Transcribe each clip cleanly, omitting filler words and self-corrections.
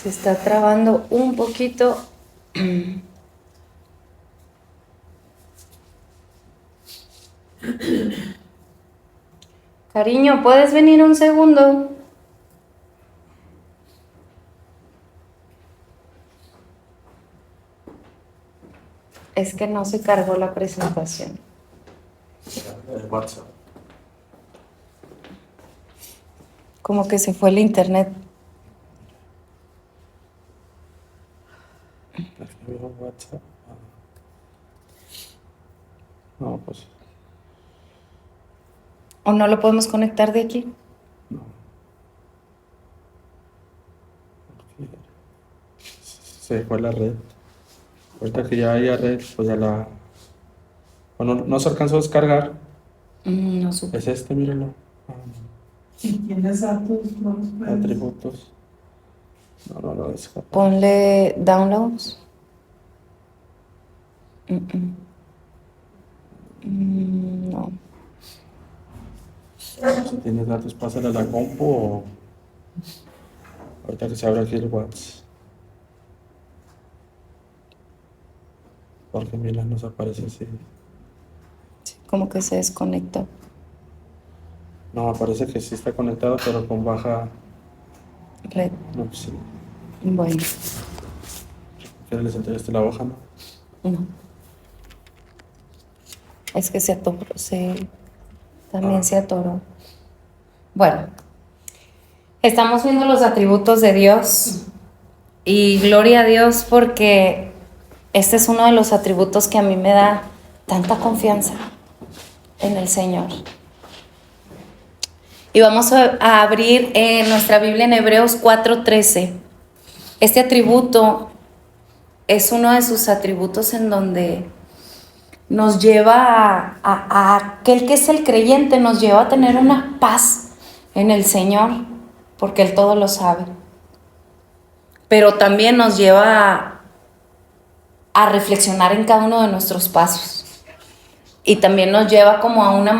Se está trabando un poquito. Cariño, ¿puedes venir un segundo? Es que no se cargó la presentación. WhatsApp. Como que se fue el internet. WhatsApp. No, pues ¿O no lo podemos conectar de aquí? no. Se fue la red. Ahorita que ya haya red, pues ya la. Bueno, no se alcanzó a descargar. No supe. Es este, míralo. Si tienes datos, no los puedes. Atributos. No lo descarga. Ponle downloads. No. Si tienes datos, pásale a la compu o. Ahorita que se abra aquí el WhatsApp. Porque mira, nos aparece así. Sí, como que se desconectó. No, parece que sí está conectado, pero con baja. Red. No, pues sí. Bueno, ¿Qué les entregaste la hoja, no? no. Es que se atoró, también se atoró. Bueno, estamos viendo los atributos de Dios y gloria a Dios porque este es uno de los atributos que a mí me da tanta confianza en el Señor. Y vamos a abrir nuestra Biblia en Hebreos 4:13. Este atributo es uno de sus atributos en donde nos lleva a aquel que es el creyente, nos lleva a tener una paz en el Señor, porque Él todo lo sabe. Pero también nos lleva a reflexionar en cada uno de nuestros pasos. Y también nos lleva como a una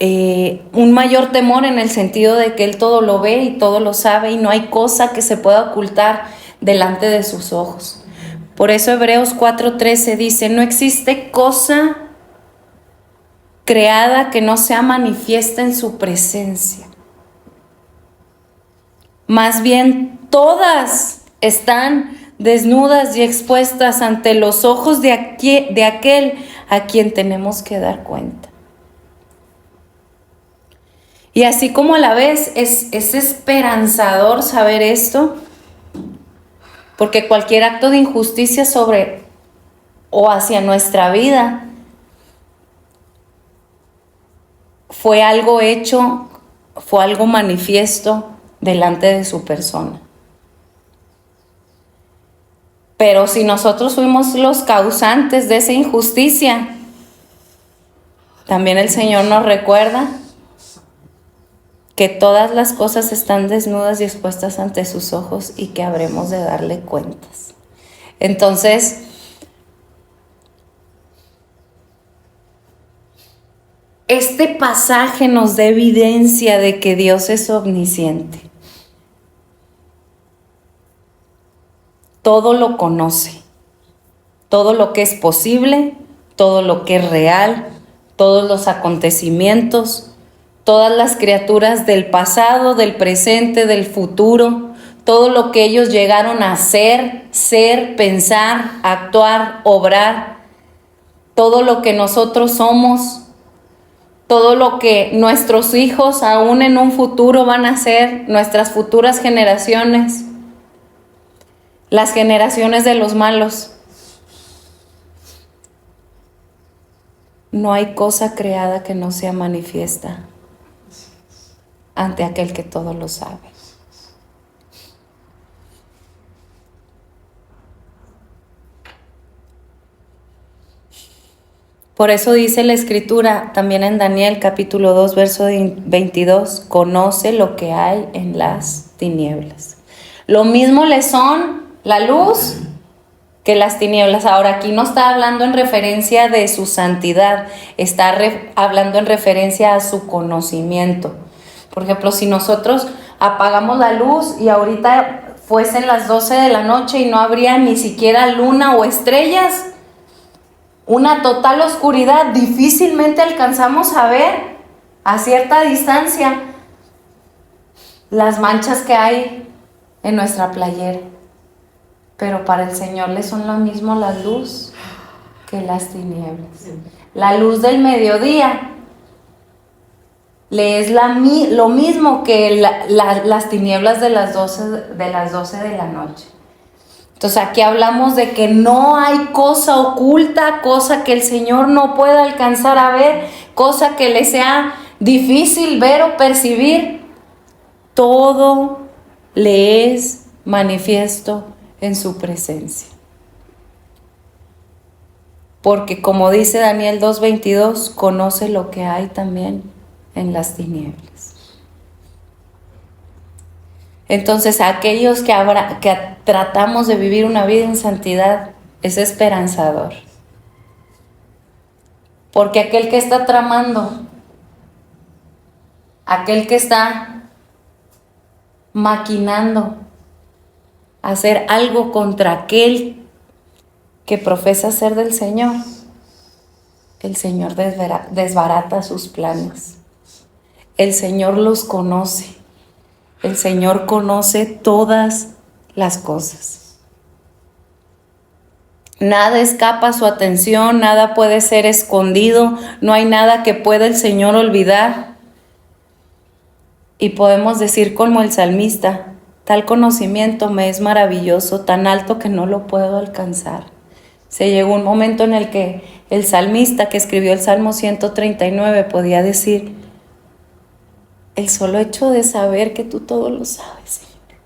un mayor temor en el sentido de que Él todo lo ve y todo lo sabe y no hay cosa que se pueda ocultar delante de sus ojos. Por eso Hebreos 4:13 dice, no existe cosa creada que no sea manifiesta en su presencia. Más bien, todas están desnudas y expuestas ante los ojos de aquel a quien tenemos que dar cuenta. Y así como a la vez es esperanzador saber esto, porque cualquier acto de injusticia sobre o hacia nuestra vida fue algo hecho, fue algo manifiesto delante de su persona. Pero si nosotros fuimos los causantes de esa injusticia, también el Señor nos recuerda que todas las cosas están desnudas y expuestas ante sus ojos y que habremos de darle cuentas. Entonces, este pasaje nos da evidencia de que Dios es omnisciente. Todo lo conoce, todo lo que es posible, todo lo que es real, todos los acontecimientos, todas las criaturas del pasado, del presente, del futuro, todo lo que ellos llegaron a hacer, ser, pensar, actuar, obrar, todo lo que nosotros somos, todo lo que nuestros hijos aún en un futuro van a ser, nuestras futuras generaciones, las generaciones de los malos. No hay cosa creada que no sea manifiesta ante aquel que todo lo sabe. Por eso dice la Escritura también en Daniel capítulo 2, verso 22, conoce lo que hay en las tinieblas. Lo mismo le son la luz que las tinieblas. Ahora aquí no está hablando en referencia de su santidad, está hablando en referencia a su conocimiento. Por ejemplo, si nosotros apagamos la luz y ahorita fuesen las 12 de la noche y no habría ni siquiera luna o estrellas, una total oscuridad, difícilmente alcanzamos a ver a cierta distancia las manchas que hay en nuestra playera. Pero para el Señor le son lo mismo la luz que las tinieblas. La luz del mediodía le es lo mismo que las tinieblas de las 12 de la noche. Entonces aquí hablamos de que no hay cosa oculta, cosa que el Señor no pueda alcanzar a ver, cosa que le sea difícil ver o percibir. Todo le es manifiesto en su presencia. Porque como dice Daniel 2:22, conoce lo que hay también en las tinieblas. Entonces, aquellos que tratamos de vivir una vida en santidad, es esperanzador. Porque aquel que está tramando, aquel que está maquinando hacer algo contra aquel que profesa ser del Señor, el Señor desbarata sus planes. El Señor los conoce. El Señor conoce todas las cosas. Nada escapa a su atención, nada puede ser escondido, no hay nada que pueda el Señor olvidar. Y podemos decir como el salmista, tal conocimiento me es maravilloso, tan alto que no lo puedo alcanzar. Se llegó un momento en el que el salmista que escribió el Salmo 139 podía decir, el solo hecho de saber que tú todo lo sabes, Señor.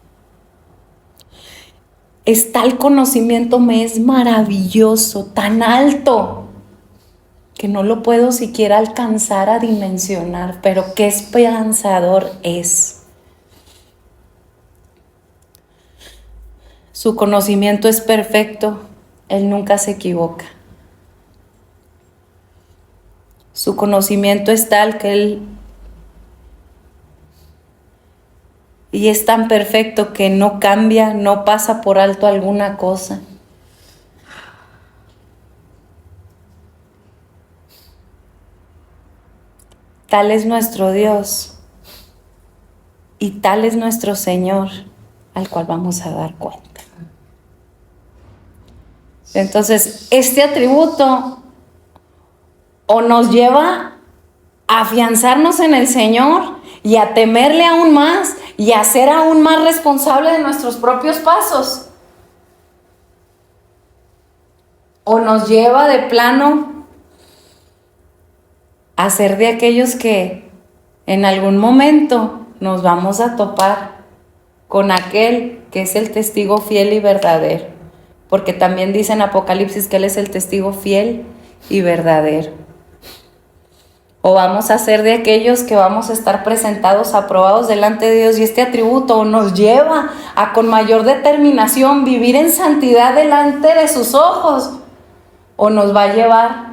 Es tal conocimiento me es maravilloso, tan alto, que no lo puedo siquiera alcanzar a dimensionar, pero qué esperanzador es. Su conocimiento es perfecto, Él nunca se equivoca. Su conocimiento es tal que Él y es tan perfecto que no cambia, no pasa por alto alguna cosa. Tal es nuestro Dios y tal es nuestro Señor al cual vamos a dar cuenta. Entonces, este atributo o nos lleva a afianzarnos en el Señor y a temerle aún más y a ser aún más responsable de nuestros propios pasos. O nos lleva de plano a ser de aquellos que en algún momento nos vamos a topar con aquel que es el testigo fiel y verdadero. Porque también dice en Apocalipsis que Él es el testigo fiel y verdadero. O vamos a ser de aquellos que vamos a estar presentados, aprobados delante de Dios, y este atributo nos lleva a con mayor determinación vivir en santidad delante de sus ojos, o nos va a llevar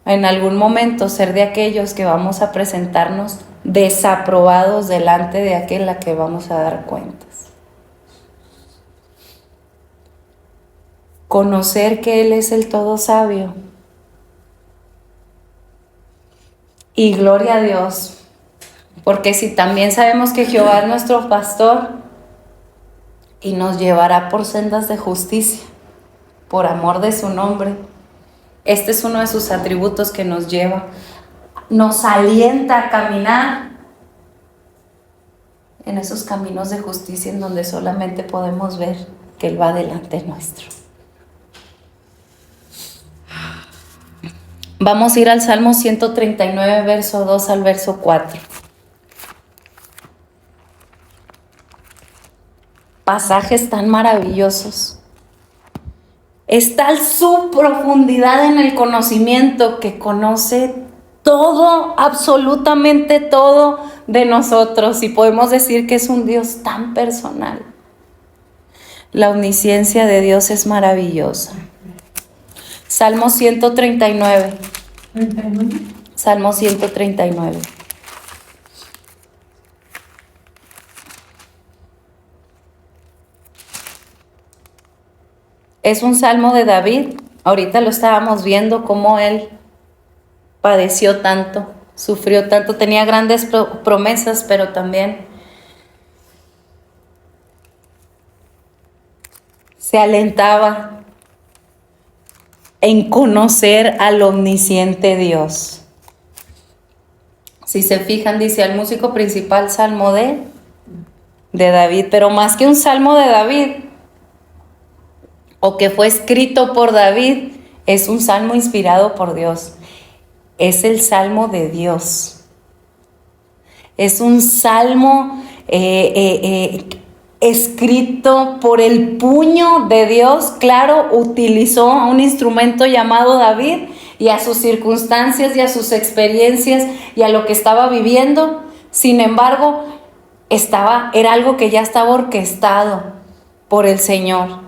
en algún momento ser de aquellos que vamos a presentarnos desaprobados delante de aquel a que vamos a dar cuentas. Conocer que Él es el todo sabio. Y gloria a Dios, porque si también sabemos que Jehová es nuestro pastor y nos llevará por sendas de justicia, por amor de su nombre, este es uno de sus atributos que nos lleva, nos alienta a caminar en esos caminos de justicia en donde solamente podemos ver que Él va delante nuestro. Vamos a ir al Salmo 139, verso 2 al verso 4. Pasajes tan maravillosos. Es tal su profundidad en el conocimiento que conoce todo, absolutamente todo de nosotros. Y podemos decir que es un Dios tan personal. La omnisciencia de Dios es maravillosa. Salmo 139. 39. Salmo 139. Es un salmo de David. Ahorita lo estábamos viendo cómo él padeció tanto, sufrió tanto, tenía grandes promesas, pero también se alentaba en conocer al omnisciente Dios. Si se fijan, dice al músico principal, salmo de David, pero más que un salmo de David, o que fue escrito por David, es un salmo inspirado por Dios. Es el salmo de Dios. Es un salmo escrito por el puño de Dios. Claro, utilizó a un instrumento llamado David y a sus circunstancias y a sus experiencias y a lo que estaba viviendo. Sin embargo, era algo que ya estaba orquestado por el Señor.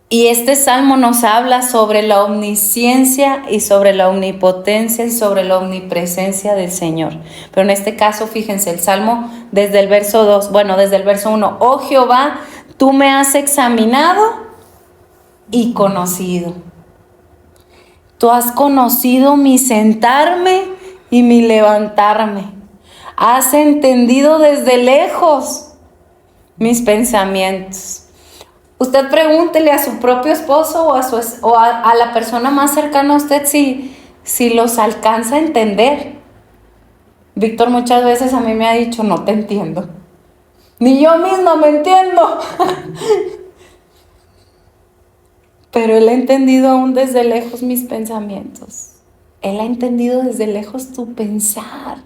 Y este salmo nos habla sobre la omnisciencia y sobre la omnipotencia y sobre la omnipresencia del Señor. Pero en este caso, fíjense, el salmo desde el verso 1. Oh Jehová, tú me has examinado y conocido. Tú has conocido mi sentarme y mi levantarme. Has entendido desde lejos mis pensamientos. Usted pregúntele a su propio esposo o a la persona más cercana a usted si los alcanza a entender. Víctor muchas veces a mí me ha dicho, no te entiendo. Ni yo misma me entiendo. Pero Él ha entendido aún desde lejos mis pensamientos. Él ha entendido desde lejos tu pensar.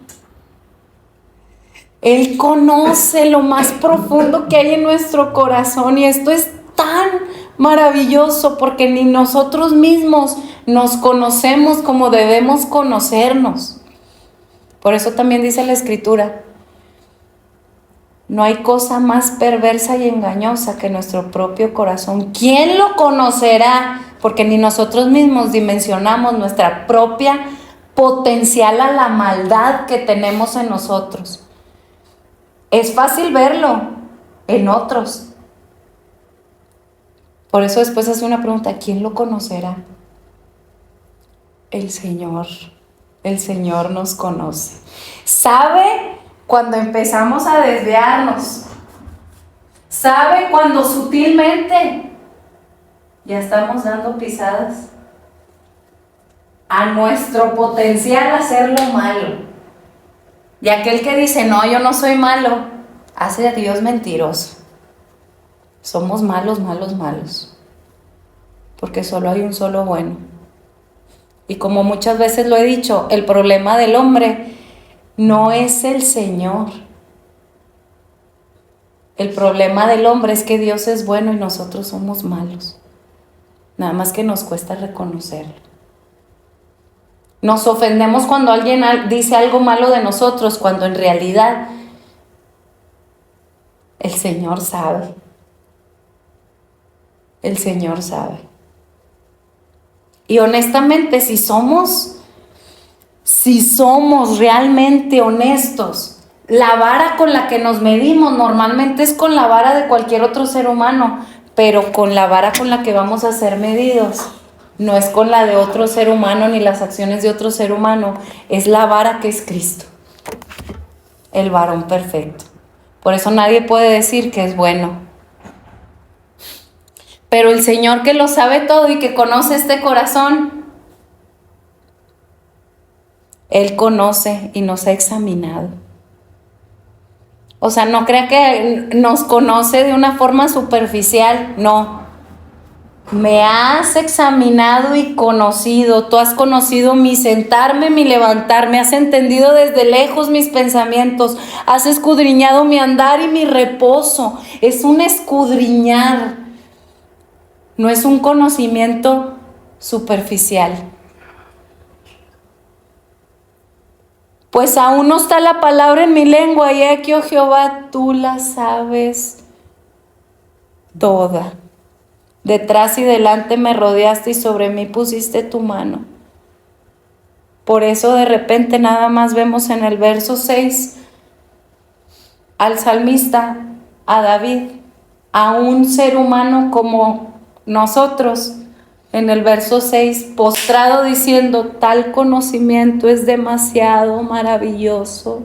Él conoce lo más profundo que hay en nuestro corazón y esto es tan maravilloso porque ni nosotros mismos nos conocemos como debemos conocernos. Por eso también dice la Escritura, no hay cosa más perversa y engañosa que nuestro propio corazón. ¿Quién lo conocerá? Porque ni nosotros mismos dimensionamos nuestra propia potencial a la maldad que tenemos en nosotros. Es fácil verlo en otros. Por eso después hace una pregunta, ¿quién lo conocerá? El Señor. El Señor nos conoce. ¿Sabe cuando empezamos a desviarnos? ¿Sabe cuando sutilmente ya estamos dando pisadas a nuestro potencial a hacer lo malo? Y aquel que dice, no, yo no soy malo, hace a Dios mentiroso. Somos malos, malos, malos. Porque solo hay un solo bueno. Y como muchas veces lo he dicho, el problema del hombre no es el Señor. El problema del hombre es que Dios es bueno y nosotros somos malos. Nada más que nos cuesta reconocerlo. Nos ofendemos cuando alguien dice algo malo de nosotros, cuando en realidad el Señor sabe. El Señor sabe. Y honestamente, si somos realmente honestos, la vara con la que nos medimos normalmente es con la vara de cualquier otro ser humano, pero con la vara con la que vamos a ser medidos, no es con la de otro ser humano ni las acciones de otro ser humano, es la vara que es Cristo, el varón perfecto. Por eso nadie puede decir que es bueno. Pero el Señor que lo sabe todo y que conoce este corazón, Él conoce y nos ha examinado. O sea, no crea que nos conoce de una forma superficial, no. Me has examinado y conocido, tú has conocido mi sentarme, mi levantarme, has entendido desde lejos mis pensamientos, has escudriñado mi andar y mi reposo. Es un escudriñar. No es un conocimiento superficial. Pues aún no está la palabra en mi lengua, y aquí, oh Jehová, tú la sabes toda. Detrás y delante me rodeaste y sobre mí pusiste tu mano. Por eso de repente nada más vemos en el verso 6 al salmista, a David, a un ser humano como nosotros, en el verso 6, postrado diciendo, tal conocimiento es demasiado maravilloso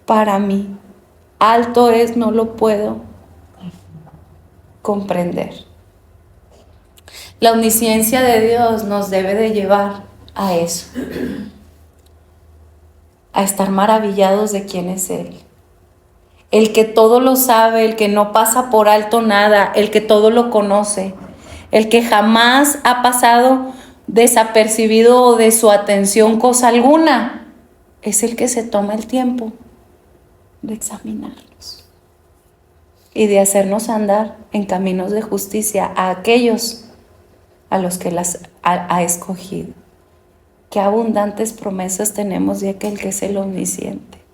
para mí. Alto es, no lo puedo comprender. La omnisciencia de Dios nos debe de llevar a eso, a estar maravillados de quién es Él. El que todo lo sabe, el que no pasa por alto nada, el que todo lo conoce, el que jamás ha pasado desapercibido o de su atención cosa alguna, es el que se toma el tiempo de examinarnos y de hacernos andar en caminos de justicia a aquellos a los que las ha escogido. Qué abundantes promesas tenemos de aquel que es el omnisciente.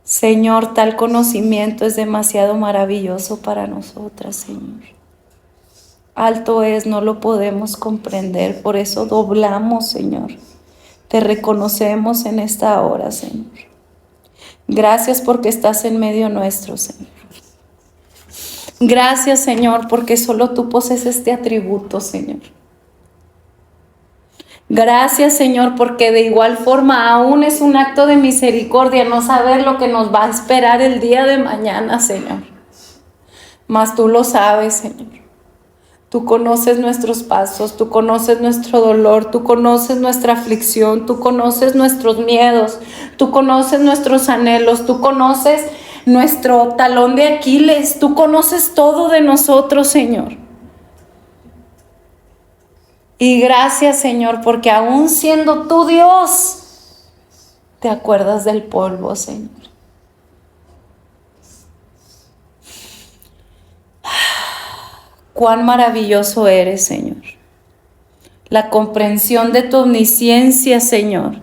Señor, tal conocimiento es demasiado maravilloso para nosotras, Señor. Alto es, no lo podemos comprender, por eso doblamos, Señor. Te reconocemos en esta hora, Señor. Gracias porque estás en medio nuestro, Señor. Gracias, Señor, porque solo tú posees este atributo, Señor. Gracias, Señor, porque de igual forma aún es un acto de misericordia no saber lo que nos va a esperar el día de mañana, Señor. Mas tú lo sabes, Señor. Tú conoces nuestros pasos, tú conoces nuestro dolor, tú conoces nuestra aflicción, tú conoces nuestros miedos, tú conoces nuestros anhelos, tú conoces nuestro talón de Aquiles, tú conoces todo de nosotros, Señor. Y gracias, Señor, porque aún siendo tú Dios, te acuerdas del polvo, Señor. Cuán maravilloso eres, Señor. La comprensión de tu omnisciencia, Señor,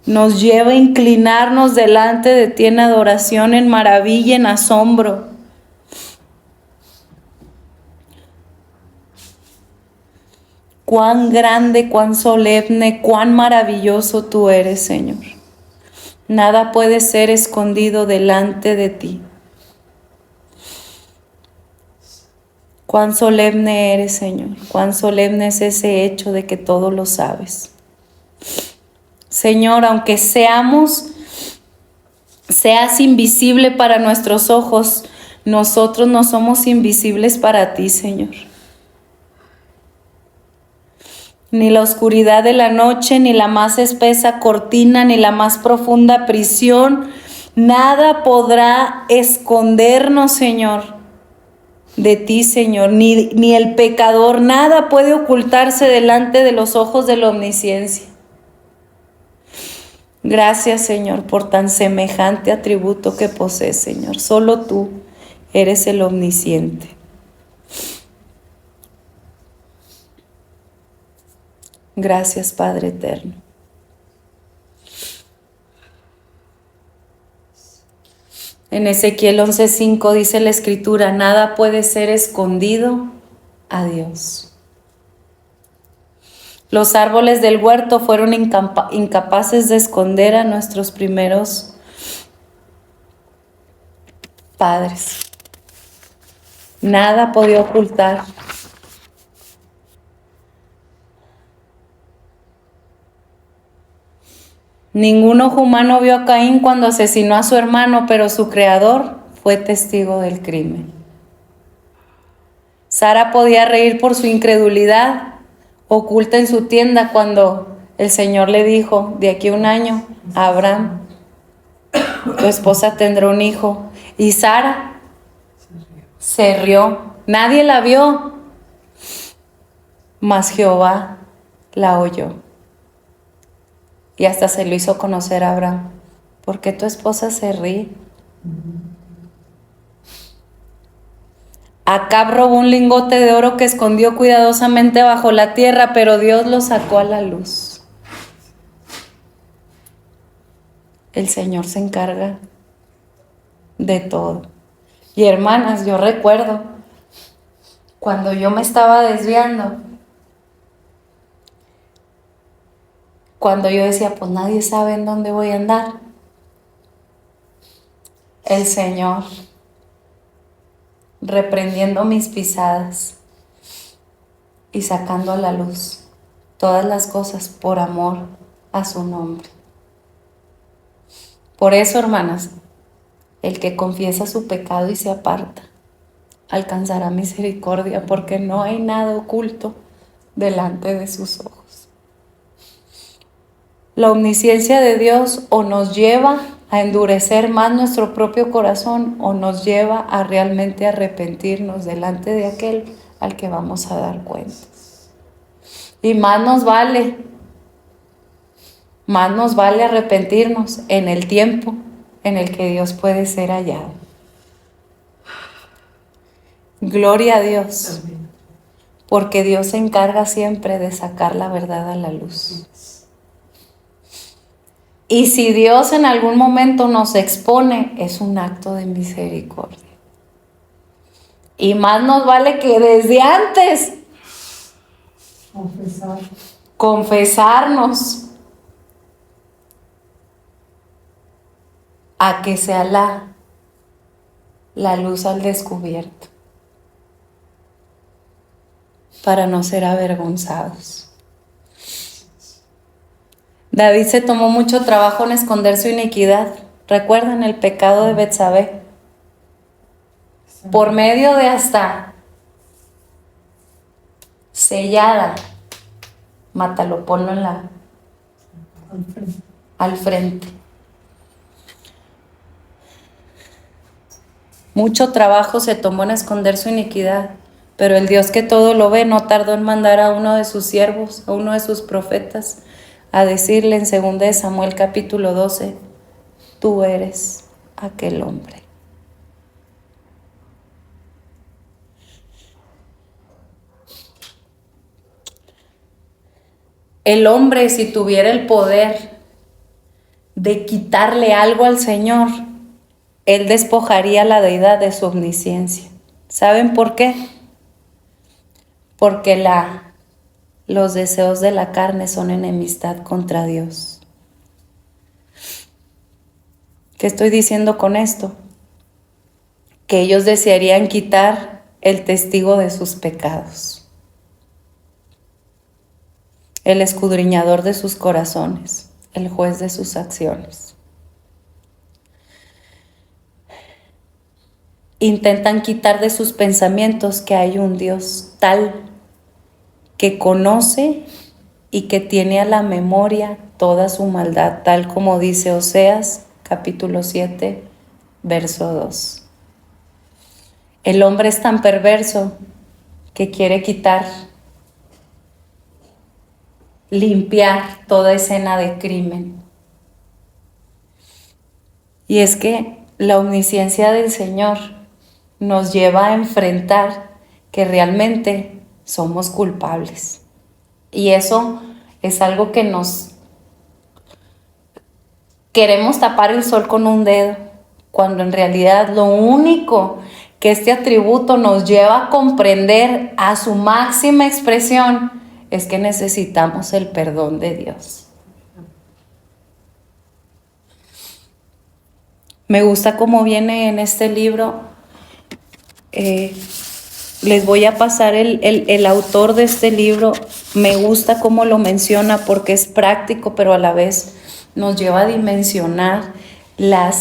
nos lleva a inclinarnos delante de ti en adoración, en maravilla, en asombro. Cuán grande, cuán solemne, cuán maravilloso tú eres, Señor. Nada puede ser escondido delante de ti. Cuán solemne eres, Señor. Cuán solemne es ese hecho de que todo lo sabes. Señor, aunque seas invisible para nuestros ojos, nosotros no somos invisibles para ti, Señor. Ni la oscuridad de la noche, ni la más espesa cortina, ni la más profunda prisión, nada podrá escondernos, Señor, de ti, Señor. Ni el pecador, nada puede ocultarse delante de los ojos de la omnisciencia. Gracias, Señor, por tan semejante atributo que posees, Señor. Solo tú eres el omnisciente. Gracias, Padre eterno. En Ezequiel 11:5 dice la Escritura, nada puede ser escondido a Dios. Los árboles del huerto fueron incapaces de esconder a nuestros primeros padres. Nada podía ocultar. Ningún ojo humano vio a Caín cuando asesinó a su hermano, pero su creador fue testigo del crimen. Sara podía reír por su incredulidad, oculta en su tienda, cuando el Señor le dijo, de aquí a un año, Abraham, tu esposa tendrá un hijo. Y Sara se rió. Nadie la vio, mas Jehová la oyó. Y hasta se lo hizo conocer a Abraham. ¿Por qué tu esposa se ríe? Acab robó un lingote de oro que escondió cuidadosamente bajo la tierra, pero Dios lo sacó a la luz. El Señor se encarga de todo. Y hermanas, yo recuerdo cuando yo me estaba desviando, cuando yo decía, pues nadie sabe en dónde voy a andar. El Señor reprendiendo mis pisadas y sacando a la luz todas las cosas por amor a su nombre. Por eso, hermanas, el que confiesa su pecado y se aparta alcanzará misericordia, porque no hay nada oculto delante de sus ojos. La omnisciencia de Dios o nos lleva a endurecer más nuestro propio corazón o nos lleva a realmente arrepentirnos delante de aquel al que vamos a dar cuentas. Y más nos vale arrepentirnos en el tiempo en el que Dios puede ser hallado. Gloria a Dios, porque Dios se encarga siempre de sacar la verdad a la luz. Y si Dios en algún momento nos expone, es un acto de misericordia. Y más nos vale que desde antes confesarnos a que sea la luz al descubierto, para no ser avergonzados. David se tomó mucho trabajo en esconder su iniquidad. ¿Recuerdan el pecado de Betsabé? Por medio de hasta sellada, mátalo, ponlo al frente. Mucho trabajo se tomó en esconder su iniquidad, pero el Dios que todo lo ve no tardó en mandar a uno de sus siervos, a uno de sus profetas, a decirle en 2 Samuel capítulo 12, tú eres aquel hombre. El hombre, si tuviera el poder de quitarle algo al Señor, él despojaría a la deidad de su omnisciencia. ¿Saben por qué? Porque los deseos de la carne son enemistad contra Dios. ¿Qué estoy diciendo con esto? Que ellos desearían quitar el testigo de sus pecados, el escudriñador de sus corazones, el juez de sus acciones. Intentan quitar de sus pensamientos que hay un Dios tal que conoce y que tiene a la memoria toda su maldad, tal como dice Oseas capítulo 7, verso 2. El hombre es tan perverso que quiere limpiar toda escena de crimen. Y es que la omnisciencia del Señor nos lleva a enfrentar que realmente somos culpables. Y eso es algo que nos queremos tapar el sol con un dedo, cuando en realidad lo único que este atributo nos lleva a comprender a su máxima expresión es que necesitamos el perdón de Dios. Me gusta cómo viene en este libro. Les voy a pasar el autor de este libro. Me gusta cómo lo menciona porque es práctico, pero a la vez nos lleva a dimensionar la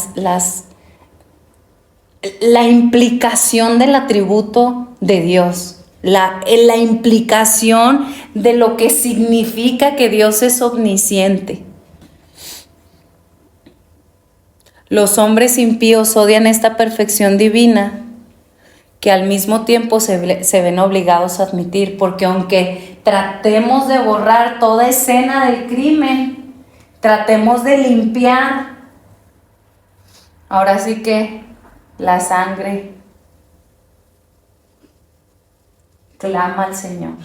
implicación del atributo de Dios, la implicación de lo que significa que Dios es omnisciente. Los hombres impíos odian esta perfección divina que al mismo tiempo se ven obligados a admitir, porque aunque tratemos de borrar toda escena del crimen, tratemos de limpiar, ahora sí que la sangre clama al Señor,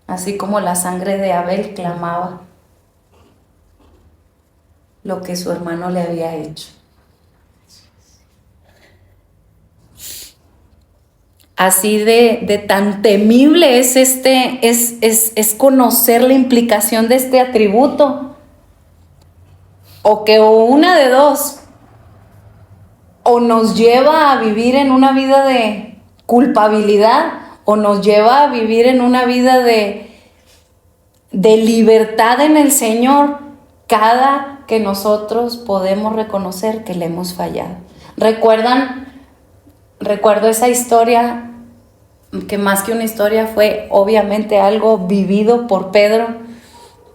así como la sangre de Abel clamaba lo que su hermano le había hecho. Así de tan temible es es conocer la implicación de este atributo. O una de dos, o nos lleva a vivir en una vida de culpabilidad, o nos lleva a vivir en una vida de libertad en el Señor, cada que nosotros podemos reconocer que le hemos fallado. Recuerdo esa historia, que más que una historia fue obviamente algo vivido por Pedro,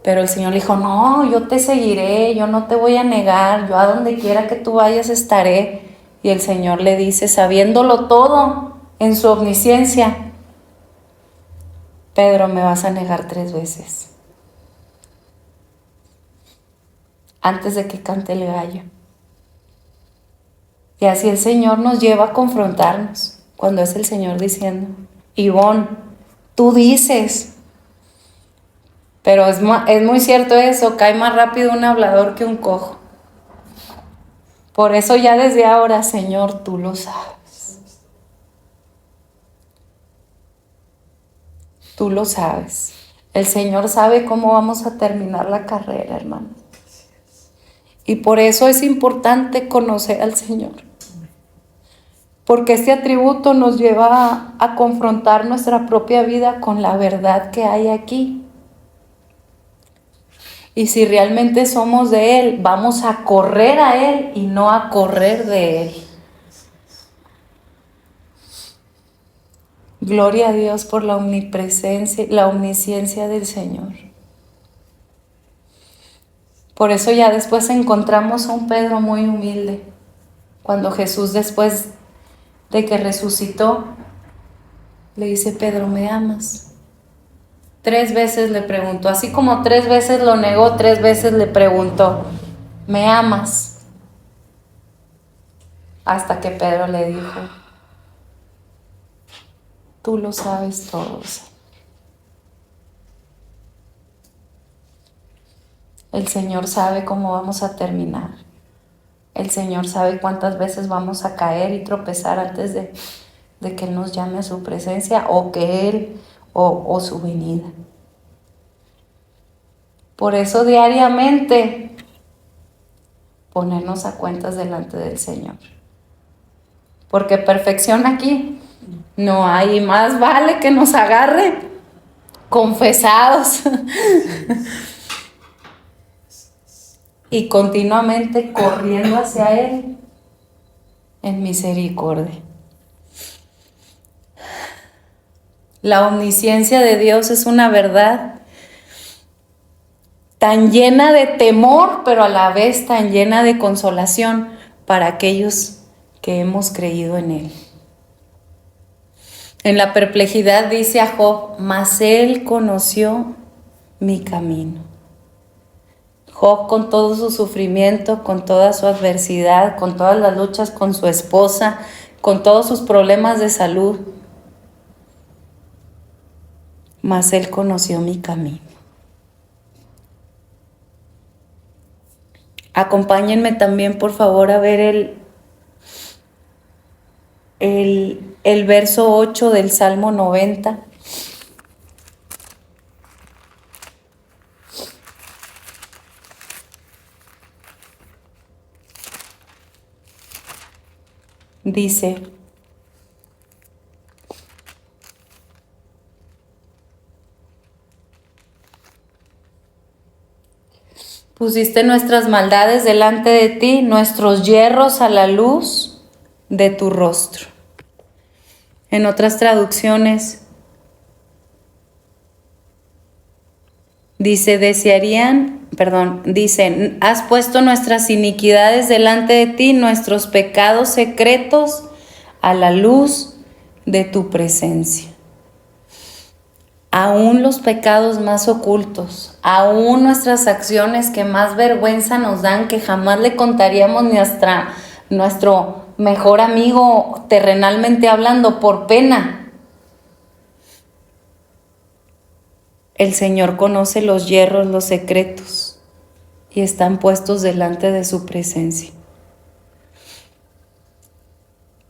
pero el Señor le dijo, no, yo te seguiré, yo no te voy a negar, yo a donde quiera que tú vayas estaré. Y el Señor le dice, sabiéndolo todo en su omnisciencia, Pedro, me vas a negar 3 veces antes de que cante el gallo. Y así el Señor nos lleva a confrontarnos, cuando es el Señor diciendo, Ivonne, tú dices, pero es muy cierto eso, cae más rápido un hablador que un cojo. Por eso ya desde ahora, Señor, tú lo sabes. Tú lo sabes. El Señor sabe cómo vamos a terminar la carrera, hermano. Y por eso es importante conocer al Señor. Porque este atributo nos lleva a confrontar nuestra propia vida con la verdad que hay aquí. Y si realmente somos de Él, vamos a correr a Él y no a correr de Él. Gloria a Dios por la omnipresencia, la omnisciencia del Señor. Por eso ya después encontramos a un Pedro muy humilde. Cuando Jesús, después de que resucitó, le dice, Pedro, ¿me amas? 3 veces le preguntó, así como 3 veces lo negó, 3 veces le preguntó, ¿me amas? Hasta que Pedro le dijo, tú lo sabes todo, Señor. El Señor sabe cómo vamos a terminar. El Señor sabe cuántas veces vamos a caer y tropezar antes de que Él nos llame a su presencia o que Él o su venida. Por eso diariamente ponernos a cuentas delante del Señor. Porque perfección aquí no hay, más vale que nos agarre confesados y continuamente corriendo hacia Él en misericordia. La omnisciencia de Dios es una verdad tan llena de temor, pero a la vez tan llena de consolación para aquellos que hemos creído en Él. En la perplejidad dice a Job, mas Él conoció mi camino. Job, con todo su sufrimiento, con toda su adversidad, con todas las luchas con su esposa, con todos sus problemas de salud, mas Él conoció mi camino. Acompáñenme también, por favor, a ver el verso 8 del Salmo 90. Dice, pusiste nuestras maldades delante de ti, nuestros yerros a la luz de tu rostro. En otras traducciones dice, dicen, has puesto nuestras iniquidades delante de ti, nuestros pecados secretos a la luz de tu presencia. Aún los pecados más ocultos, aún nuestras acciones que más vergüenza nos dan, que jamás le contaríamos ni a nuestro mejor amigo terrenalmente hablando, por pena. El Señor conoce los yerros, los secretos, y están puestos delante de su presencia.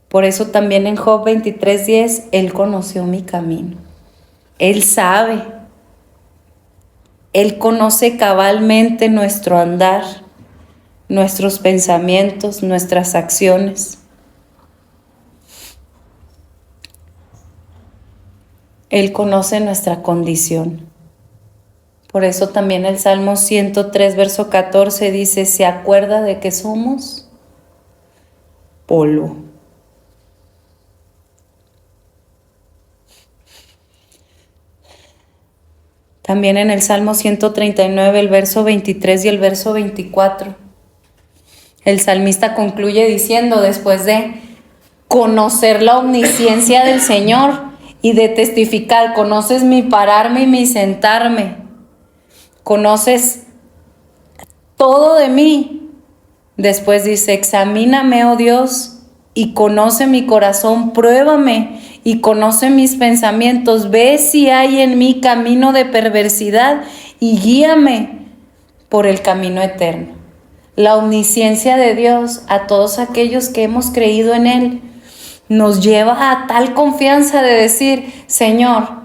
Por eso también en Job 23:10, Él conoció mi camino. Él sabe. Él conoce cabalmente nuestro andar, nuestros pensamientos, nuestras acciones. Él conoce nuestra condición. Por eso también el Salmo 103, verso 14 dice, ¿se acuerda de que somos polvo? También en el Salmo 139, el verso 23 y el verso 24, el salmista concluye diciendo, después de conocer la omnisciencia del Señor y de testificar, conoces mi pararme y mi sentarme, conoces todo de mí. Después dice, examíname, oh Dios, y conoce mi corazón, pruébame y conoce mis pensamientos, ve si hay en mí camino de perversidad y guíame por el camino eterno. La omnisciencia de Dios a todos aquellos que hemos creído en Él nos lleva a tal confianza de decir, Señor,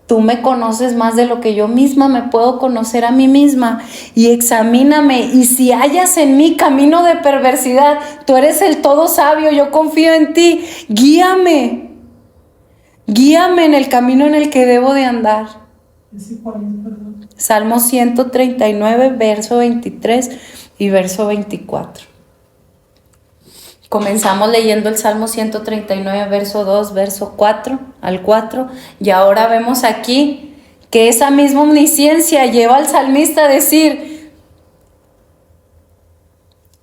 tú me conoces más de lo que yo misma me puedo conocer a mí misma, y examíname, y si hayas en mí camino de perversidad, tú eres el todo sabio, yo confío en ti, guíame en el camino en el que debo de andar. Salmo 139, verso 23 y verso 24. Comenzamos leyendo el Salmo 139, verso 2, verso 4 al 4, y ahora vemos aquí que esa misma omnisciencia lleva al salmista a decir,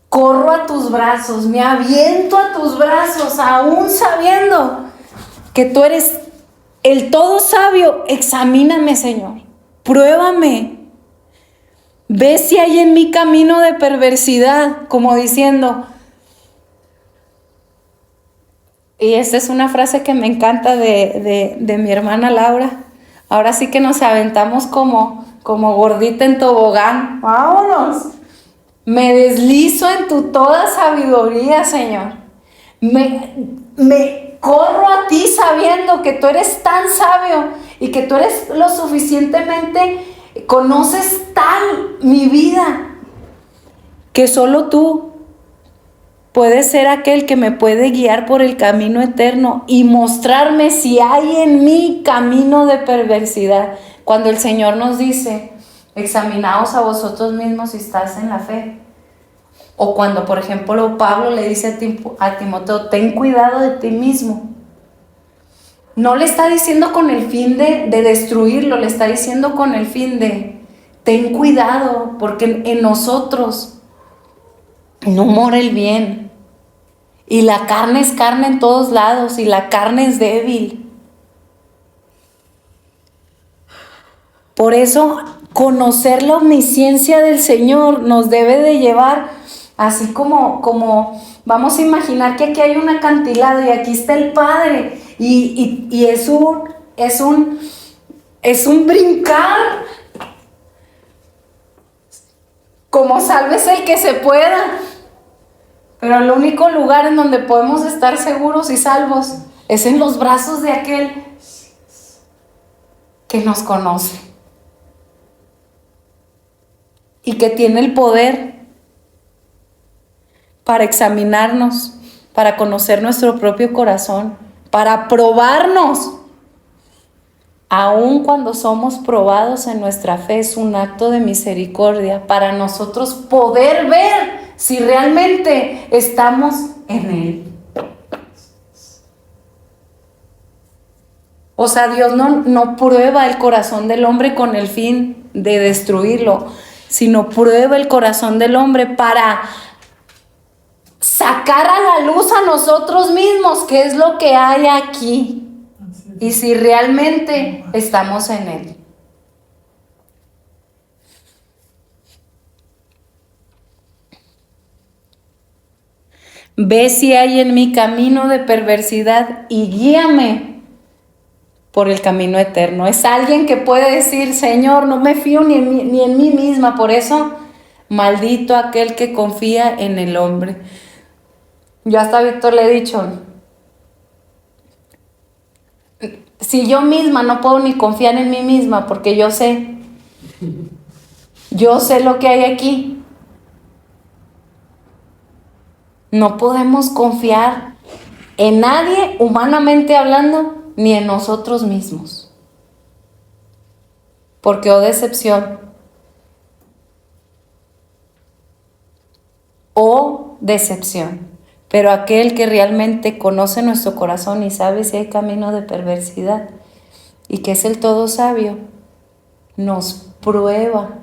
corro a tus brazos, me aviento a tus brazos, aún sabiendo que tú eres el todo sabio. Examíname, Señor, pruébame, ve si hay en mí camino de perversidad, como diciendo. Y esta es una frase que me encanta de mi hermana Laura. Ahora sí que nos aventamos como gordita en tobogán. ¡Vámonos! Me deslizo en tu toda sabiduría, Señor. Me corro a ti sabiendo que tú eres tan sabio y que tú eres lo suficientemente, conoces tal mi vida, que solo tú puedes ser aquel que me puede guiar por el camino eterno y mostrarme si hay en mí camino de perversidad. Cuando el Señor nos dice, examinaos a vosotros mismos si estás en la fe. O cuando, por ejemplo, Pablo le dice a Timoteo, ten cuidado de ti mismo. No le está diciendo con el fin de destruirlo, le está diciendo con el fin de, ten cuidado, porque en nosotros no mora el bien. Y la carne es carne en todos lados, y la carne es débil. Por eso, conocer la omnisciencia del Señor nos debe de llevar, así como vamos a imaginar que aquí hay un acantilado y aquí está el Padre, y es un brincar, como sálvese el que se pueda. Pero el único lugar en donde podemos estar seguros y salvos es en los brazos de aquel que nos conoce y que tiene el poder para examinarnos, para conocer nuestro propio corazón, para probarnos. Aun cuando somos probados en nuestra fe, es un acto de misericordia para nosotros poder ver si realmente estamos en Él. O sea, Dios no prueba el corazón del hombre con el fin de destruirlo, sino prueba el corazón del hombre para sacar a la luz a nosotros mismos qué es lo que hay aquí y si realmente estamos en Él. Ve si hay en mi camino de perversidad y guíame por el camino eterno. Es alguien que puede decir, Señor, no me fío ni en mí misma. Por eso, maldito aquel que confía en el hombre. Yo hasta a Víctor le he dicho, si yo misma no puedo ni confiar en mí misma, porque yo sé lo que hay aquí. No podemos confiar en nadie, humanamente hablando, ni en nosotros mismos. Porque, oh decepción, oh decepción. Pero aquel que realmente conoce nuestro corazón y sabe si hay camino de perversidad y que es el todo sabio, nos prueba.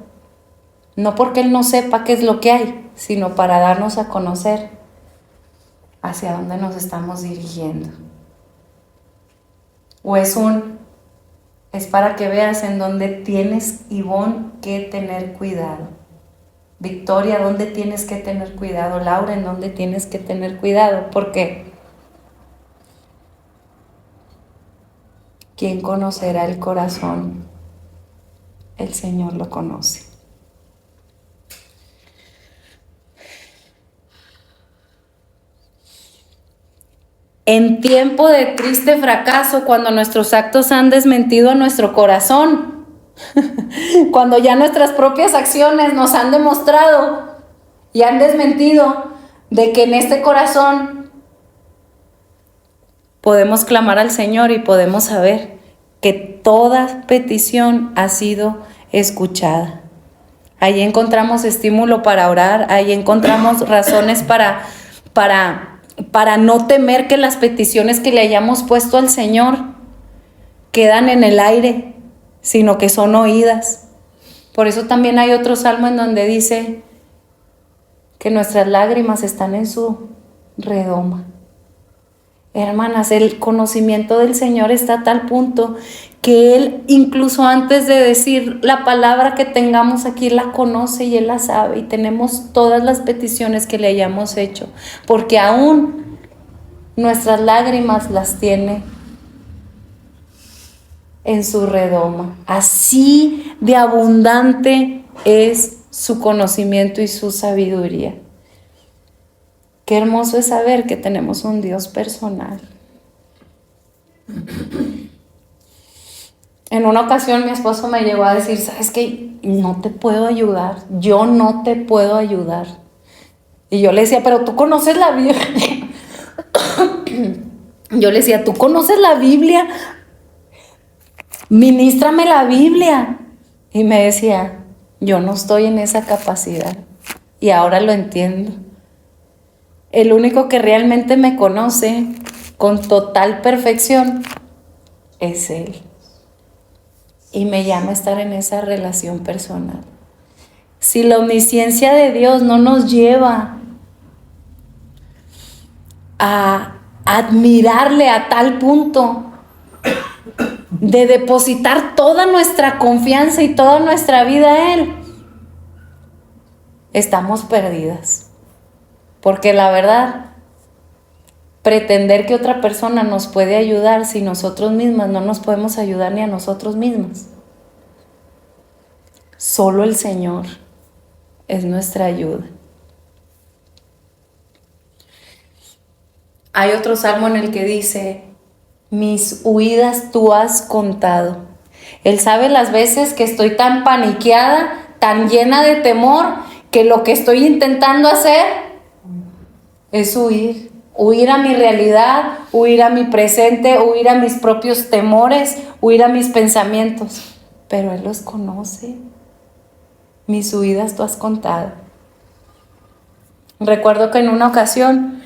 No porque Él no sepa qué es lo que hay, sino para darnos a conocer hacia dónde nos estamos dirigiendo. O es para que veas en dónde tienes, Ivonne, que tener cuidado. Victoria, ¿dónde tienes que tener cuidado? Laura, ¿en dónde tienes que tener cuidado? Porque ¿quién conocerá el corazón? El Señor lo conoce. En tiempo de triste fracaso, cuando nuestros actos han desmentido a nuestro corazón, cuando ya nuestras propias acciones nos han demostrado y han desmentido de que en este corazón podemos clamar al Señor y podemos saber que toda petición ha sido escuchada. Ahí encontramos estímulo para orar, ahí encontramos razones para no temer que las peticiones que le hayamos puesto al Señor quedan en el aire, sino que son oídas. Por eso también hay otro salmo en donde dice que nuestras lágrimas están en su redoma. Hermanas, el conocimiento del Señor está a tal punto que Él, incluso antes de decir la palabra que tengamos aquí, la conoce y Él la sabe, y tenemos todas las peticiones que le hayamos hecho, porque aún nuestras lágrimas las tiene en su redoma. Así de abundante es su conocimiento y su sabiduría. Qué hermoso es saber que tenemos un Dios personal. En una ocasión mi esposo me llegó a decir, ¿sabes qué? No te puedo ayudar, yo no te puedo ayudar. Y yo le decía, pero tú conoces la Biblia. Yo le decía, tú conoces la Biblia, ministrame la Biblia. Y me decía, yo no estoy en esa capacidad. Y ahora lo entiendo. El único que realmente me conoce con total perfección es Él. Y me llama a estar en esa relación personal. Si la omnisciencia de Dios no nos lleva a admirarle a tal punto de depositar toda nuestra confianza y toda nuestra vida a Él, estamos perdidas. Porque la verdad, pretender que otra persona nos puede ayudar si nosotros mismas no nos podemos ayudar ni a nosotros mismos. Solo el Señor es nuestra ayuda. Hay otro salmo en el que dice, mis huidas tú has contado. Él sabe las veces que estoy tan paniqueada, tan llena de temor, que lo que estoy intentando hacer es huir a mi realidad, huir a mi presente, huir a mis propios temores, huir a mis pensamientos. Pero Él los conoce. Mis huidas tú has contado. Recuerdo que en una ocasión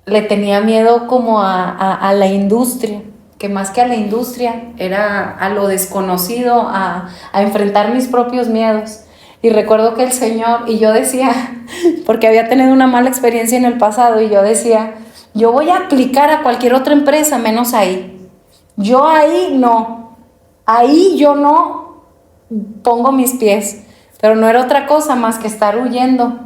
le tenía miedo como a la industria, que más que a la industria era a lo desconocido, a enfrentar mis propios miedos. Y recuerdo que el Señor, y yo decía, porque había tenido una mala experiencia en el pasado, y yo decía, yo voy a aplicar a cualquier otra empresa menos ahí. Yo ahí no, ahí yo no pongo mis pies. Pero no era otra cosa más que estar huyendo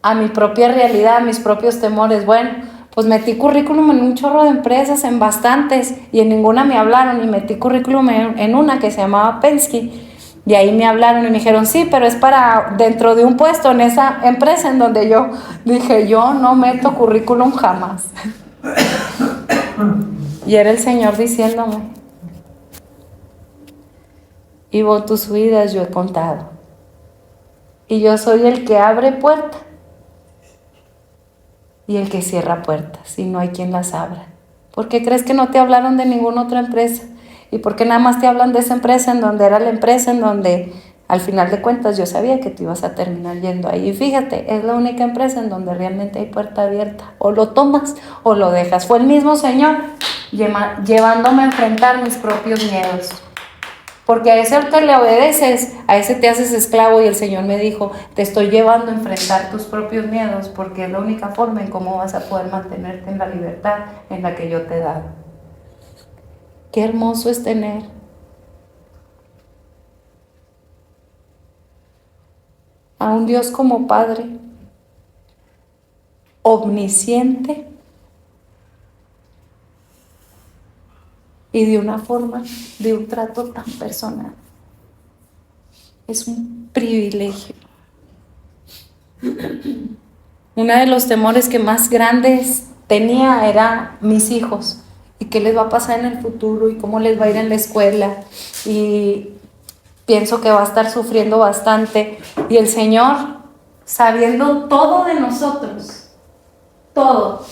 a mi propia realidad, a mis propios temores. Bueno, pues metí currículum en un chorro de empresas, en bastantes, y en ninguna me hablaron, y metí currículum en una que se llamaba Penske. Y ahí me hablaron y me dijeron, sí, pero es para dentro de un puesto en esa empresa, en donde yo dije, yo no meto currículum jamás. Y era el Señor diciéndome, Ivo, tus huidas yo he contado. Y yo soy el que abre puerta. y el que cierra puertas y no hay quien las abra. ¿Por qué crees que no te hablaron de ninguna otra empresa? ¿Y por qué nada más te hablan de esa empresa en donde era la empresa en donde al final de cuentas yo sabía que tú ibas a terminar yendo ahí? Y fíjate, es la única empresa en donde realmente hay puerta abierta. O lo tomas o lo dejas. Fue el mismo Señor llevándome a enfrentar mis propios miedos. Porque a ese al que le obedeces, a ese te haces esclavo, y el Señor me dijo, te estoy llevando a enfrentar tus propios miedos porque es la única forma en cómo vas a poder mantenerte en la libertad en la que yo te he dado. Qué hermoso es tener a un Dios como Padre, omnisciente y de una forma, de un trato tan personal. Es un privilegio. Uno de los temores que más grandes tenía era mis hijos y qué les va a pasar en el futuro y cómo les va a ir en la escuela, y pienso que va a estar sufriendo bastante. Y el Señor, sabiendo todo de nosotros, todo,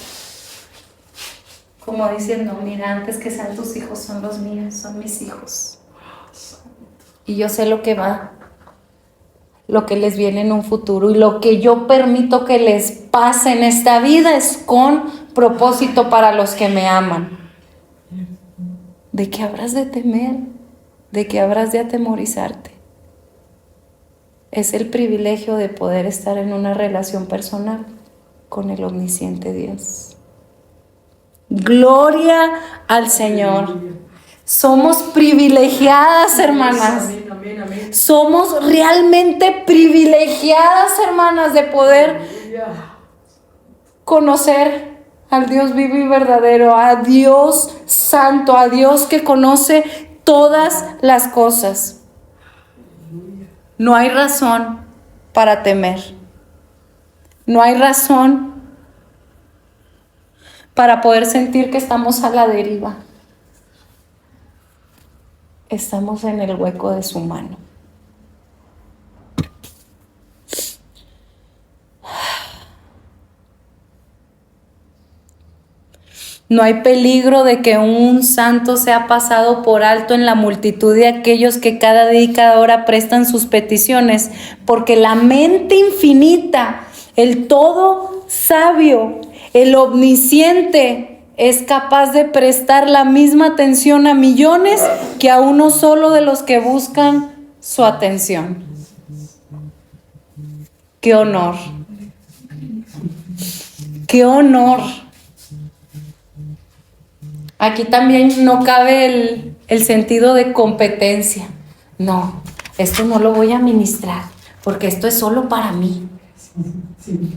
como diciendo, mira, antes que sean tus hijos son los míos, son mis hijos. Y yo sé lo que les viene en un futuro, y lo que yo permito que les pase en esta vida es con propósito para los que me aman. ¿De qué habrás de temer? ¿De qué habrás de atemorizarte? Es el privilegio de poder estar en una relación personal con el omnisciente Dios. Gloria al Señor. Somos privilegiadas, hermanas. Somos realmente privilegiadas, hermanas, de poder conocer al Dios vivo y verdadero, a Dios santo, a Dios que conoce todas las cosas. No hay razón para temer. No hay razón para poder sentir que estamos a la deriva. Estamos en el hueco de su mano. No hay peligro de que un santo sea pasado por alto en la multitud de aquellos que cada día y cada hora prestan sus peticiones, porque la mente infinita, el todo sabio, el omnisciente, es capaz de prestar la misma atención a millones que a uno solo de los que buscan su atención. ¡Qué honor! ¡Qué honor! Aquí también no cabe el sentido de competencia. No, esto no lo voy a ministrar porque esto es solo para mí. Sí.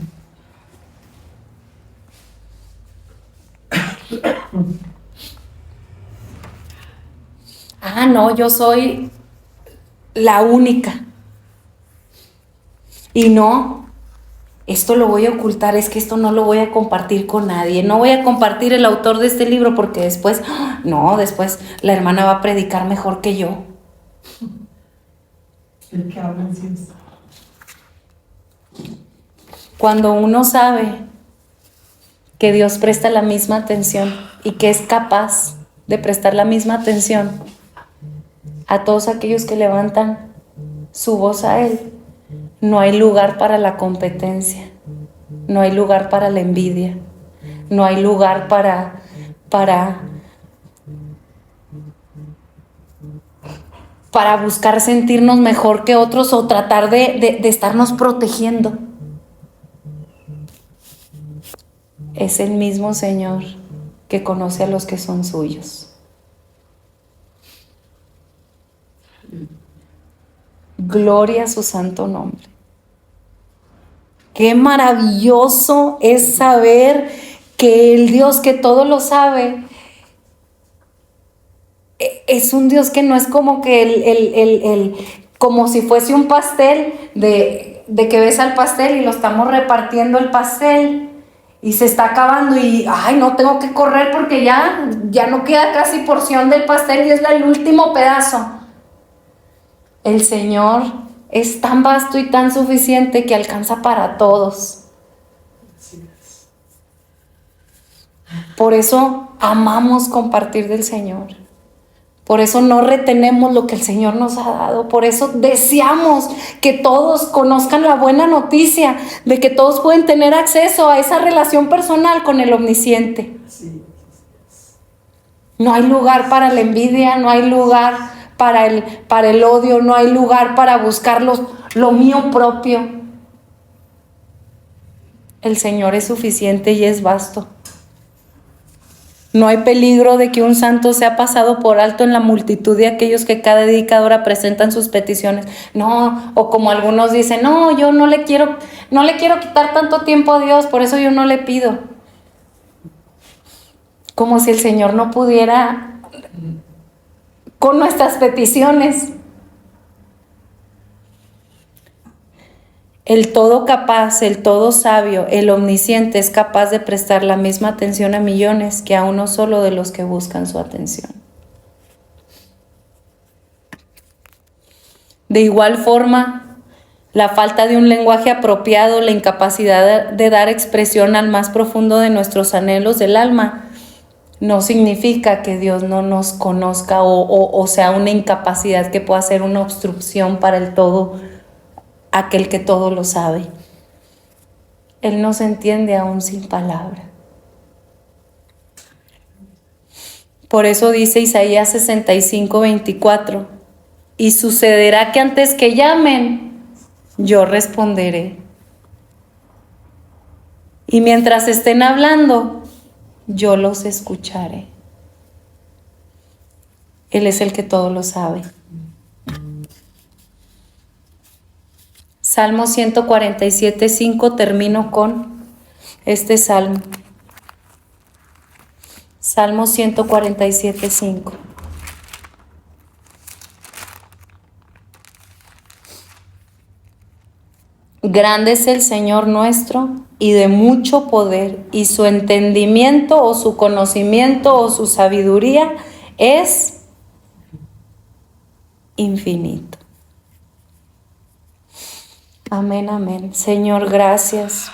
Ah, no, yo soy la única. Y no, esto lo voy a ocultar, es que esto no lo voy a compartir con nadie. No voy a compartir el autor de este libro porque después la hermana va a predicar mejor que yo. El que habla en ciencia. Cuando uno sabe que Dios presta la misma atención y que es capaz de prestar la misma atención a todos aquellos que levantan su voz a Él, no hay lugar para la competencia, no hay lugar para la envidia, no hay lugar para buscar sentirnos mejor que otros o tratar de estarnos protegiendo. Es el mismo Señor que conoce a los que son suyos. Gloria a su santo nombre. Qué maravilloso es saber que el Dios que todo lo sabe es un Dios que no es como que como si fuese un pastel de que ves al pastel y lo estamos repartiendo el pastel y se está acabando y ay, no, tengo que correr porque ya no queda casi porción del pastel y es el último pedazo. El Señor es tan vasto y tan suficiente que alcanza para todos. Por eso amamos compartir del Señor. Por eso no retenemos lo que el Señor nos ha dado. Por eso deseamos que todos conozcan la buena noticia de que todos pueden tener acceso a esa relación personal con el Omnisciente. No hay lugar para la envidia, no hay lugar para el odio, no hay lugar para buscar lo mío propio. El Señor es suficiente y es vasto. No hay peligro de que un santo sea pasado por alto en la multitud de aquellos que cada día y cada hora presentan sus peticiones. No, o como algunos dicen, no, yo no le quiero quitar tanto tiempo a Dios, por eso yo no le pido. Como si el Señor no pudiera con nuestras peticiones. El todo capaz, el todo sabio, el omnisciente es capaz de prestar la misma atención a millones que a uno solo de los que buscan su atención. De igual forma, la falta de un lenguaje apropiado, la incapacidad de dar expresión al más profundo de nuestros anhelos del alma, no significa que Dios no nos conozca o sea una incapacidad que pueda ser una obstrucción para el todo, aquel que todo lo sabe. Él nos entiende aún sin palabra. Por eso dice Isaías 65:24, y sucederá que antes que llamen, yo responderé. Y mientras estén hablando, yo los escucharé. Él es el que todo lo sabe. Salmo 147:5, termino con este salmo. Salmo 147:5. Grande es el Señor nuestro y de mucho poder, y su entendimiento o su conocimiento o su sabiduría es infinito. Amén, amén. Señor, gracias.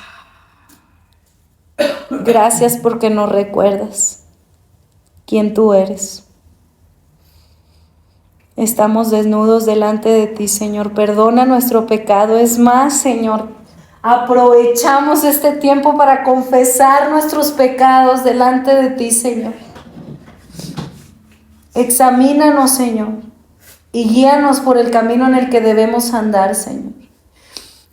Gracias porque nos recuerdas quién tú eres. Estamos desnudos delante de ti, Señor. Perdona nuestro pecado. Es más, Señor, aprovechamos este tiempo para confesar nuestros pecados delante de ti, Señor. Examínanos, Señor, y guíanos por el camino en el que debemos andar, Señor.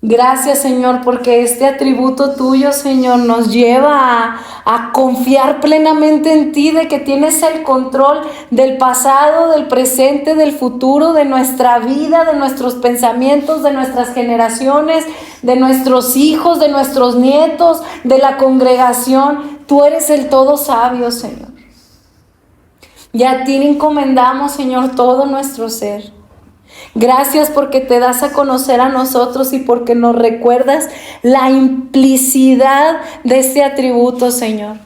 Gracias, Señor, porque este atributo tuyo, Señor, nos lleva a confiar plenamente en ti, de que tienes el control del pasado, del presente, del futuro, de nuestra vida, de nuestros pensamientos, de nuestras generaciones, de nuestros hijos, de nuestros nietos, de la congregación. Tú eres el todo sabio, Señor. Y a ti le encomendamos, Señor, todo nuestro ser. Gracias porque te das a conocer a nosotros y porque nos recuerdas la implicidad de este atributo, Señor.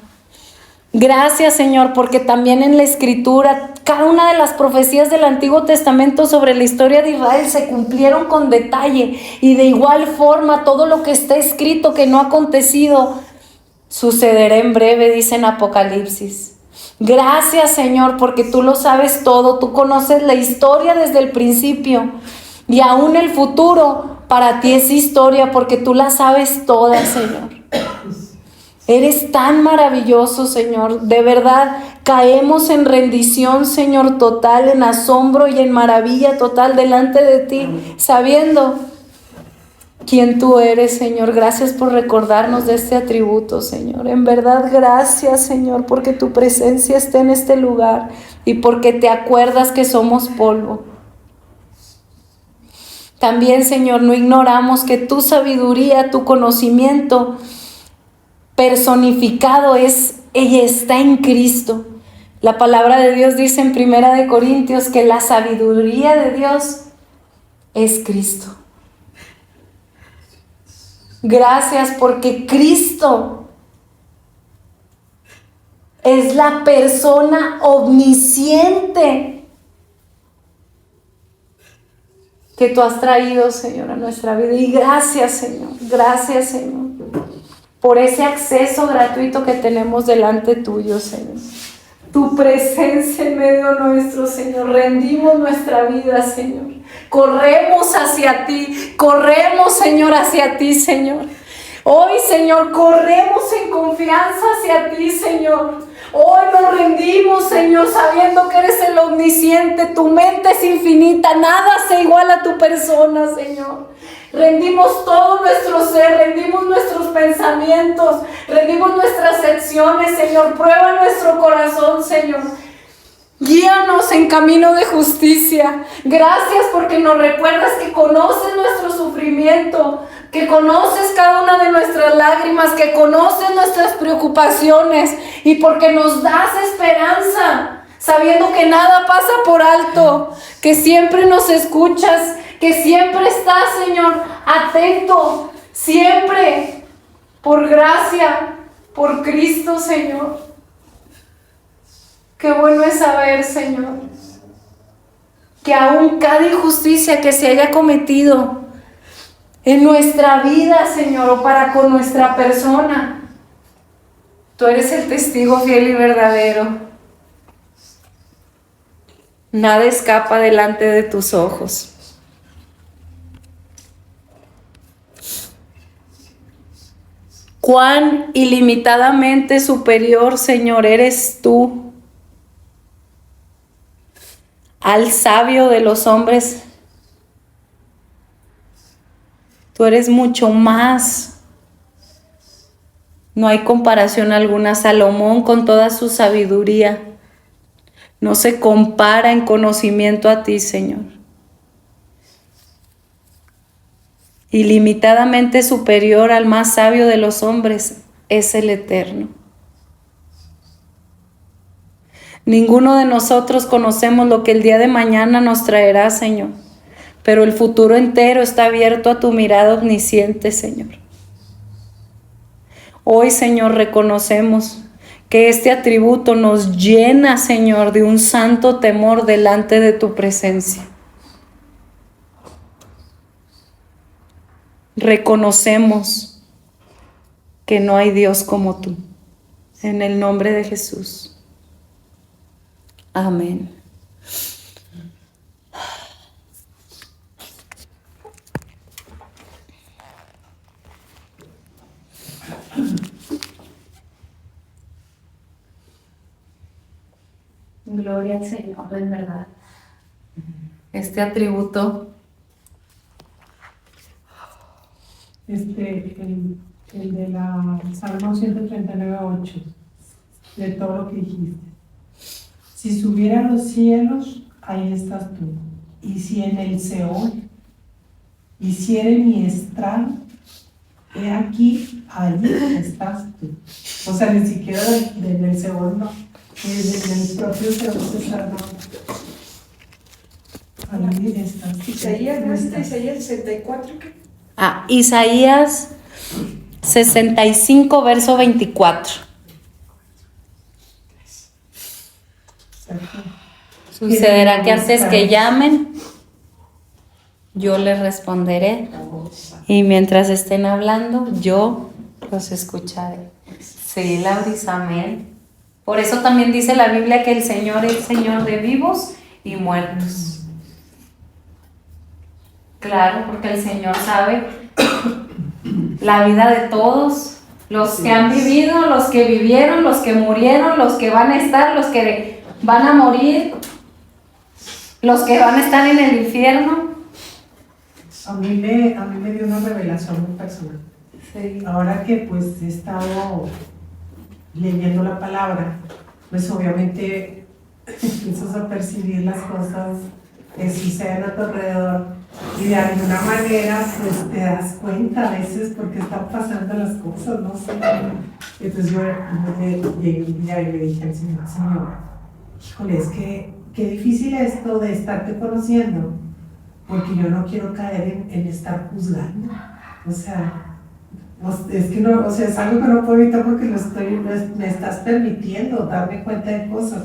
Gracias, Señor, porque también en la Escritura, cada una de las profecías del Antiguo Testamento sobre la historia de Israel se cumplieron con detalle. Y de igual forma, todo lo que está escrito que no ha acontecido, sucederá en breve, dice en Apocalipsis. Gracias, Señor, porque tú lo sabes todo, tú conoces la historia desde el principio y aún el futuro para ti es historia porque tú la sabes toda, Señor. Eres tan maravilloso, Señor, de verdad caemos en rendición, Señor, total, en asombro y en maravilla total delante de ti, sabiendo quién tú eres, Señor. Gracias por recordarnos de este atributo, Señor. En verdad, gracias, Señor, porque tu presencia está en este lugar y porque te acuerdas que somos polvo. También, Señor, no ignoramos que tu sabiduría, tu conocimiento personificado está en Cristo. La palabra de Dios dice en 1 Corintios que la sabiduría de Dios es Cristo. Gracias porque Cristo es la persona omnisciente que tú has traído, Señor, a nuestra vida. Y gracias, Señor. Gracias, Señor. por ese acceso gratuito que tenemos delante tuyo, Señor. Tu presencia en medio nuestro, Señor. Rendimos nuestra vida, Señor. Corremos hacia ti. Corremos, Señor, hacia ti, Señor. Hoy, Señor, corremos en confianza hacia ti, Señor. Hoy nos rendimos, Señor, sabiendo que eres el omnisciente. Tu mente es infinita. Nada se iguala a tu persona, Señor. Rendimos todo nuestro ser, rendimos nuestros pensamientos, rendimos nuestras acciones, Señor. Prueba nuestro corazón, Señor. Guíanos en camino de justicia. Gracias porque nos recuerdas que conoces nuestro sufrimiento, que conoces cada una de nuestras lágrimas, que conoces nuestras preocupaciones y porque nos das esperanza, sabiendo que nada pasa por alto, que siempre nos escuchas, que siempre estás, Señor, atento, siempre, por gracia, por Cristo, Señor. Qué bueno es saber, Señor, que aún cada injusticia que se haya cometido en nuestra vida, Señor, o para con nuestra persona, tú eres el testigo fiel y verdadero. Nada escapa delante de tus ojos. Cuán ilimitadamente superior, Señor, eres tú al sabio de los hombres. Tú eres mucho más. No hay comparación alguna. Salomón, con toda su sabiduría, no se compara en conocimiento a ti, Señor. Ilimitadamente superior al más sabio de los hombres es el Eterno. Ninguno de nosotros conocemos lo que el día de mañana nos traerá, Señor, pero el futuro entero está abierto a tu mirada omnisciente, Señor. Hoy, Señor, reconocemos que este atributo nos llena, Señor, de un santo temor delante de tu presencia. Reconocemos que no hay Dios como tú. En el nombre de Jesús. Amén. Gloria al Señor, es verdad. Este atributo, El de la Salmo 139:8, de todo lo que dijiste. Si subiera a los cielos, ahí estás tú. Y si en el Seol hiciere mi estrado, he aquí, allí estás tú. O sea, ni siquiera en el Seol, no. En el propio Seol se está hablando. Allí estás tú. Isaías, ¿no es Isaías 64? ¿Qué? Isaías 65, verso 24. Sucederá que antes que llamen, yo les responderé. Y mientras estén hablando, yo los escucharé. Sí, Lauris, amén. Por eso también dice la Biblia que el Señor es Señor de vivos y muertos. Claro, porque el Señor sabe la vida de todos, los que han vivido, los que vivieron, los que murieron, los que van a estar, los que van a morir, los que van a estar en el infierno. A mí me dio una revelación muy personal. Sí. Ahora que pues he estado leyendo la palabra, pues obviamente empiezas a percibir las cosas que suceden a tu alrededor y de alguna manera pues te das cuenta a veces porque están pasando las cosas, no sé. Entonces yo llegué un día y le dije al Señor, híjole, es que qué difícil esto de estarte conociendo, porque yo no quiero caer en estar juzgando. O sea, es que no, o sea, es algo que no puedo evitar porque me estás permitiendo darme cuenta de cosas.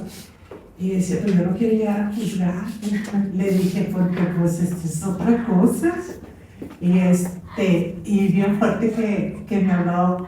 Y decía, pero yo no quiero llegar a juzgar. Le dije, porque pues esto es otra cosa. Y bien fuerte que me habló